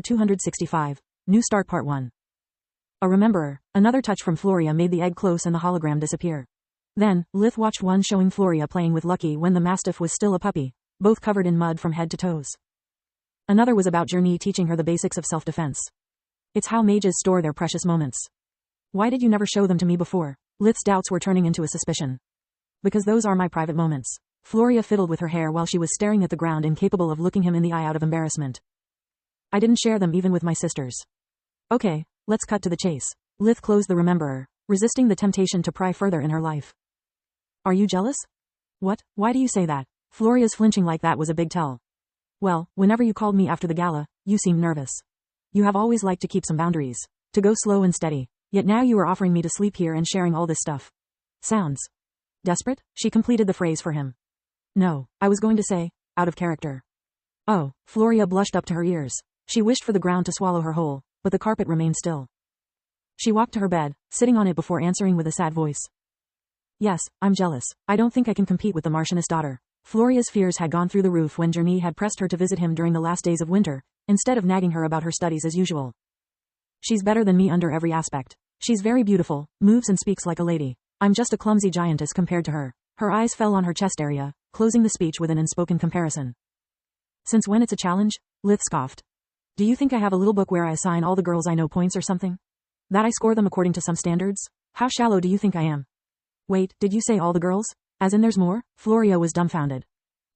265. New Start Part 1. A rememberer. Another touch from Floria made the egg close and the hologram disappear. Then, Lith watched one showing Floria playing with Lucky when the Mastiff was still a puppy, both covered in mud from head to toes. Another was about Journey teaching her the basics of self-defense. It's how mages store their precious moments. Why did you never show them to me before? Lith's doubts were turning into a suspicion. Because those are my private moments. Floria fiddled with her hair while she was staring at the ground, incapable of looking him in the eye out of embarrassment. I didn't share them even with my sisters. Okay, let's cut to the chase. Lith closed the rememberer, resisting the temptation to pry further in her life. Are you jealous? What? Why do you say that? Floria's flinching like that was a big tell. Well, whenever you called me after the gala, you seemed nervous. You have always liked to keep some boundaries, to go slow and steady, yet now you are offering me to sleep here and sharing all this stuff. Sounds desperate? She completed the phrase for him. No, I was going to say, out of character. Oh, Floria blushed up to her ears. She wished for the ground to swallow her whole, but the carpet remained still. She walked to her bed, sitting on it before answering with a sad voice. Yes, I'm jealous. I don't think I can compete with the Marchioness daughter. Floria's fears had gone through the roof when Journey had pressed her to visit him during the last days of winter, instead of nagging her about her studies as usual. She's better than me under every aspect. She's very beautiful, moves and speaks like a lady. I'm just a clumsy giantess compared to her. Her eyes fell on her chest area, closing the speech with an unspoken comparison. Since when it's a challenge? Lith scoffed. Do you think I have a little book where I assign all the girls I know points or something? That I score them according to some standards? How shallow do you think I am? Wait, did you say all the girls? As in there's more? Floria was dumbfounded.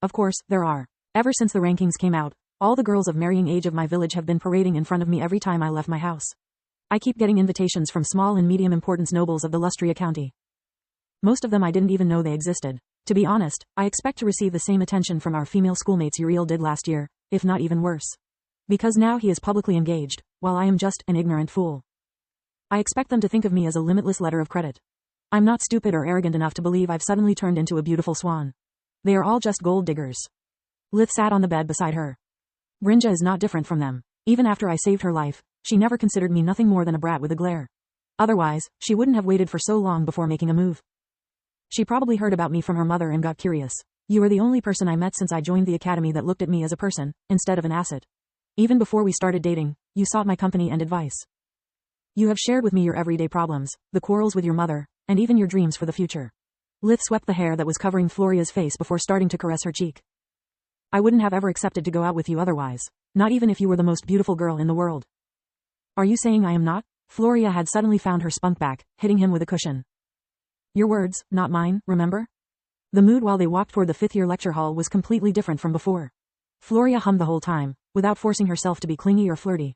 Of course, there are. Ever since the rankings came out, all the girls of marrying age of my village have been parading in front of me every time I left my house. I keep getting invitations from small and medium importance nobles of the Lustria County. Most of them I didn't even know they existed. To be honest, I expect to receive the same attention from our female schoolmates Uriel did last year, if not even worse. Because now he is publicly engaged, while I am just an ignorant fool. I expect them to think of me as a limitless letter of credit. I'm not stupid or arrogant enough to believe I've suddenly turned into a beautiful swan. They are all just gold diggers. Lith sat on the bed beside her. Brynja is not different from them. Even after I saved her life, she never considered me nothing more than a brat with a glare. Otherwise, she wouldn't have waited for so long before making a move. She probably heard about me from her mother and got curious. You are the only person I met since I joined the academy that looked at me as a person, instead of an asset. Even before we started dating, you sought my company and advice. You have shared with me your everyday problems, the quarrels with your mother, and even your dreams for the future. Lith swept the hair that was covering Floria's face before starting to caress her cheek. I wouldn't have ever accepted to go out with you otherwise, not even if you were the most beautiful girl in the world. Are you saying I am not? Floria had suddenly found her spunk back, hitting him with a cushion. Your words, not mine, remember? The mood while they walked toward the fifth-year lecture hall was completely different from before. Floria hummed the whole time, without forcing herself to be clingy or flirty.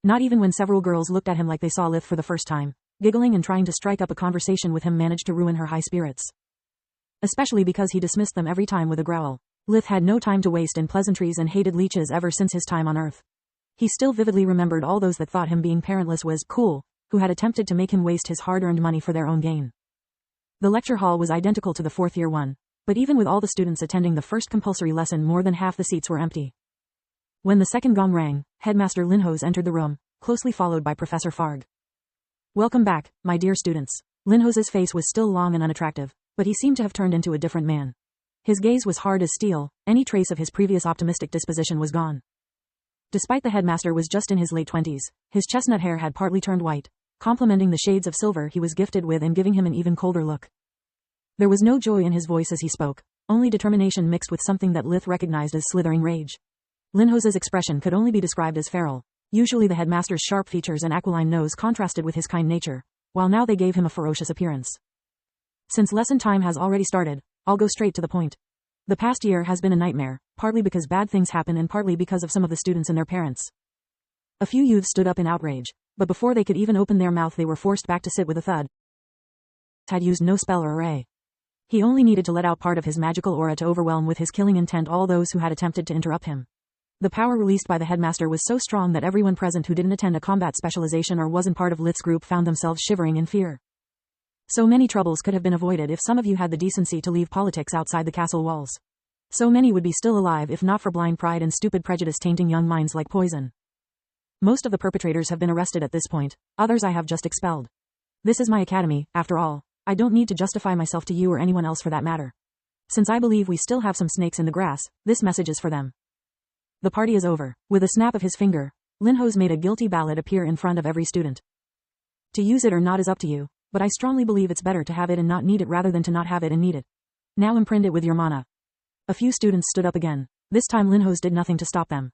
Not even when several girls looked at him like they saw Lith for the first time, giggling and trying to strike up a conversation with him managed to ruin her high spirits. Especially because he dismissed them every time with a growl. Lith had no time to waste in pleasantries and hated leeches ever since his time on Earth. He still vividly remembered all those that thought him being parentless was cool, who had attempted to make him waste his hard-earned money for their own gain. The lecture hall was identical to the fourth-year one, but even with all the students attending the first compulsory lesson, more than half the seats were empty. When the second gong rang, Headmaster Linhose entered the room, closely followed by Professor Farg. Welcome back, my dear students. Linhose's face was still long and unattractive, but he seemed to have turned into a different man. His gaze was hard as steel, any trace of his previous optimistic disposition was gone. Despite the headmaster was just in his late 20s, his chestnut hair had partly turned white, complementing the shades of silver he was gifted with and giving him an even colder look. There was no joy in his voice as he spoke, only determination mixed with something that Lith recognized as slithering rage. Linhose's expression could only be described as feral. Usually the headmaster's sharp features and aquiline nose contrasted with his kind nature, while now they gave him a ferocious appearance. Since lesson time has already started, I'll go straight to the point. The past year has been a nightmare, partly because bad things happen and partly because of some of the students and their parents. A few youths stood up in outrage, but before they could even open their mouth they were forced back to sit with a thud. Had used no spell or array. He only needed to let out part of his magical aura to overwhelm with his killing intent all those who had attempted to interrupt him. The power released by the headmaster was so strong that everyone present who didn't attend a combat specialization or wasn't part of Lith's group found themselves shivering in fear. So many troubles could have been avoided if some of you had the decency to leave politics outside the castle walls. So many would be still alive if not for blind pride and stupid prejudice tainting young minds like poison. Most of the perpetrators have been arrested at this point, others I have just expelled. This is my academy, after all. I don't need to justify myself to you or anyone else for that matter. Since I believe we still have some snakes in the grass, this message is for them. The party is over. With a snap of his finger, Linhos made a guilty ballot appear in front of every student. To use it or not is up to you, but I strongly believe it's better to have it and not need it rather than to not have it and need it. Now imprint it with your mana. A few students stood up again. This time Linhos did nothing to stop them.